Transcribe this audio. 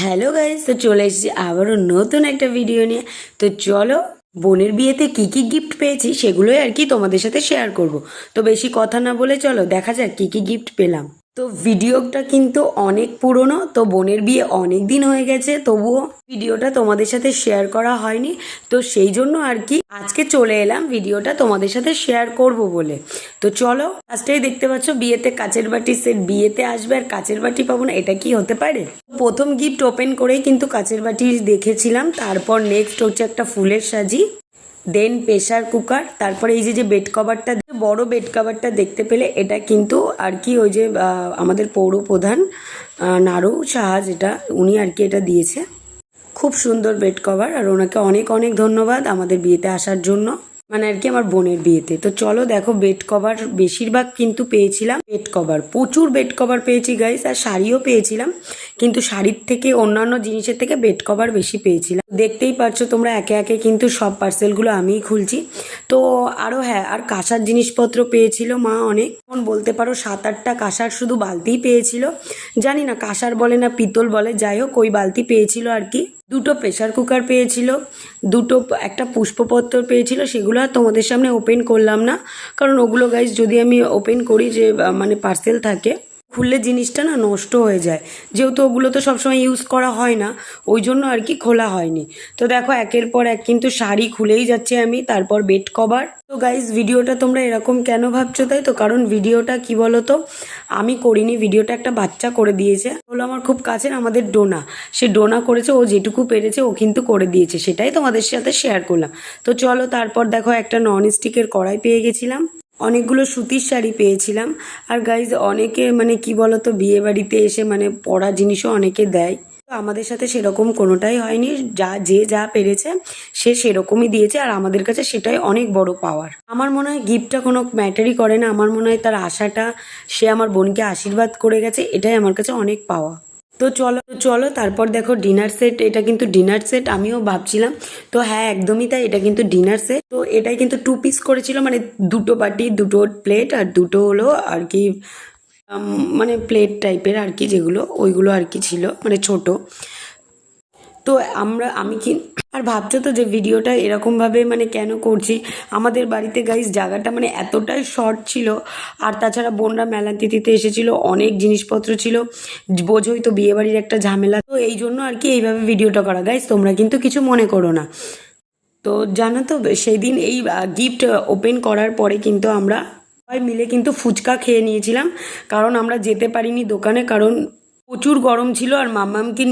Hello guys, তো চলে এসেছি আবারও নতুন একটা ভিডিও নিয়ে। তো চলো, বোনের বিয়েতে কি কি গিফট পেয়েছি সেগুলোই আর কি তোমাদের সাথে শেয়ার করব। তো বেশি কথা না বলে চলো দেখা যাক কি কি গিফট পেলাম। তো ভিডিওটা কিন্তু অনেক পুরনো, তো বোনের বিয়ে অনেক দিন হয়ে গেছে, তবুও ভিডিওটা তোমাদের সাথে শেয়ার করা হয়নি। তো সেই জন্য আর কি আজকে চলে এলাম ভিডিওটা তোমাদের সাথে শেয়ার করব বলে। তো চলো, ফার্স্টেই দেখতে পাচ্ছ বিয়েতে কাচের বাটি সেট। বিয়েতে আসবে আর কাচের বাটি পাবো না, এটা কি হতে পারে? প্রথম গিফট ওপেন করেই কিন্তু কাচের বাটি দেখেছিলাম। তারপর নেক্সট হচ্ছে একটা ফুলের সাজি, দেন প্রেশার কুকার, তারপরে এই যে বেড কভারটা, বড় বেড কভারটা দেখতে পেলে এটা কিন্তু আর কি ওই যে আমাদের পৌর প্রধান নাড়ু সাহা, যেটা উনি আর কি এটা দিয়েছে। খুব সুন্দর বেড কভার, আর ওনাকে অনেক অনেক ধন্যবাদ আমাদের বিয়েতে আসার জন্য, মানে আর কি আমার বোনের বিয়েতে। তো চলো দেখো, বেড কভার বেশিরভাগ কিন্তু পেয়েছিলাম, বেড কভার প্রচুর বেড কভার পেয়েছি গাইস, আর শাড়িও পেয়েছিলাম, কিন্তু শাড়ির থেকে অন্যান্য জিনিসের থেকে বেড কভার বেশি পেয়েছিলাম। দেখতেই পাচ্ছ তোমরা, একে একে কিন্তু সব পার্সেলগুলো আমিই খুলছি। তো আরও হ্যাঁ, আর কাঁসার জিনিসপত্র পেয়েছিল মা অনেক, এখন বলতে পারো 7-8টা কাঁসার শুধু বালতিই পেয়েছিল। জানি না কাঁসার বলে না পিতল বলে, যাই হোক ওই বালতি পেয়েছিল আর কি। দুটো প্রেশার কুকার পেয়েছিল, একটা পুষ্পপত্র পেয়েছিল, সেগুলো আর তোমাদের সামনে ওপেন করলাম না, কারণ ওগুলো গাইজ যদি আমি ওপেন করি, যে মানে পার্সেল থাকে, খুললে জিনিসটা না নষ্ট হয়ে যায়, যেহেতু ওগুলো তো সবসময় ইউজ করা হয় না, ওই জন্য আর কি খোলা হয়নি। তো দেখো একের পর এক কিন্তু শাড়ি খুলেই যাচ্ছে আমি, তারপর বেড কভার। তো গাইজ ভিডিওটা তোমরা এরকম কেন ভাবছো, তাই তো, কারণ ভিডিওটা কি বলো তো, আমি করিনি, ভিডিওটা একটা বাচ্চা করে দিয়েছে, হলো আমার খুব কাছের, আমাদের ডোনা, সে ডোনা করেছে, ও যেটুকু পেরেছে ও কিন্তু করে দিয়েছে, সেটাই তোমাদের সাথে শেয়ার করলাম। তো চলো, তারপর দেখো একটা নন স্টিকের কড়াই পেয়ে গেছিলাম, অনেকগুলো সুতির শাড়ি পেয়েছিলাম। আর গাইজ অনেকে মানে কি বলতো, বিয়ে বাড়িতে এসে মানে পরা জিনিসও অনেকে দেয়, তো আমাদের সাথে সেরকম কোনোটাই হয়নি, যা পেরেছে সে সেরকমই দিয়েছে, আর আমাদের কাছে সেটাই অনেক বড় পাওয়ার। আমার মনে হয় গিফটটা কোনো ম্যাটারই করে না, আমার মনে হয় তার আশাটা, সে আমার বোনকে আশীর্বাদ করে গেছে, এটাই আমার কাছে অনেক পাওয়া। তো চলো তারপর দেখো ডিনার সেট, এটা কিন্তু ডিনার সেট, আমিও ভাবছিলাম, তো হ্যাঁ একদমই তাই, এটা কিন্তু ডিনার সেট। তো এটাই কিন্তু 2 পিস করেছিল, মানে দুটো বাটি, দুটো প্লেট, আর দুটো হলো আর কি মানে প্লেট টাইপের আর কি, যেগুলো ওইগুলো আর কি ছিল, মানে ছোট। তো আমি কি আর ভাবছো তো যে ভিডিওটা এরকমভাবে মানে কেন করছি, আমাদের বাড়িতে গাইস জায়গাটা মানে এতটাই শর্ট ছিল, আর তাছাড়া বোনরা মেলা তিথিতে এসেছিল, অনেক জিনিসপত্র ছিল, বোঝোই তো বিয়েবাড়ির একটা ঝামেলা, তো এই জন্য আর কি এইভাবে ভিডিওটা করা। গাইস তোমরা কিন্তু কিছু মনে করো না। তো জানো তো, সেই দিন এই গিফট ওপেন করার পরে কিন্তু আমরা সবাই মিলে কিন্তু ফুচকা খেয়ে নিয়েছিলাম, কারণ আমরা যেতে পারিনি দোকানে, কারণ প্রচুর গরম ছিল, আর মাম্মামকে